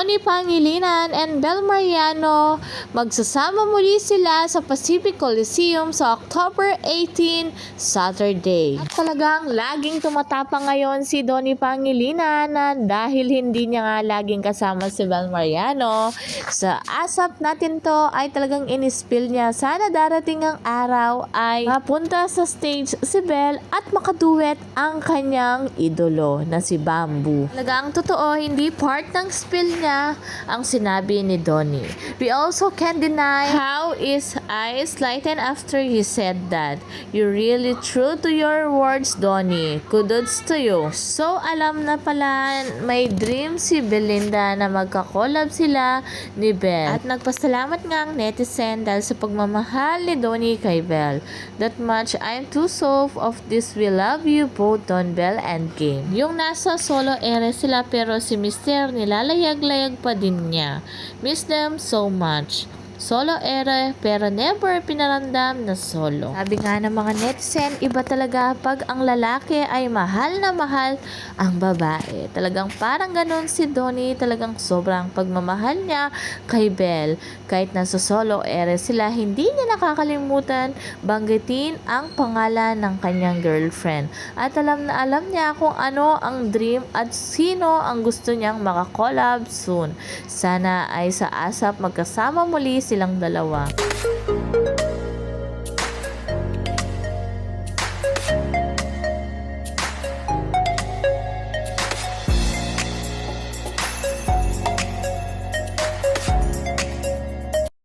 Donnie Pangilinan and Bel Mariano. Magsasama muli sila sa Pacific Coliseum sa October 18, Saturday. At talagang laging tumatapang ngayon si Donnie Pangilinan na dahil hindi niya nga laging kasama si Bel Mariano. Sa ASAP natin to ay talagang in-spill niya. Sana darating ang araw ay mapunta sa stage si Bel at makaduet ang kanyang idolo na si Bamboo. Talagang totoo, hindi part ng spill niya ang sinabi ni Donnie. We also can't deny how his eyes lightened after he said that. You're really true to your words, Donnie. Kudos to you. So, alam na pala may dream si Belinda na magka-collab sila ni Bel. At nagpasalamat nga ang netizen dahil sa pagmamahal ni Donnie kay Bel. That much, I'm too soft of this. We love you both, Don Bel and Game. Yung nasa solo era sila pero si Mr. nilalayag-layag pa din niya. Miss them so much. Solo era pero never pinaramdam na solo. Sabi nga ng mga netizen, iba talaga pag ang lalaki ay mahal na mahal ang babae. Talagang parang ganun si Donnie, talagang sobrang pagmamahal niya kay Bel. Kahit nasa solo era sila, hindi niya nakakalimutan banggitin ang pangalan ng kanyang girlfriend. At alam na alam niya kung ano ang dream at sino ang gusto niyang makakollab soon. Sana ay sa ASAP magkasama muli silang dalawa.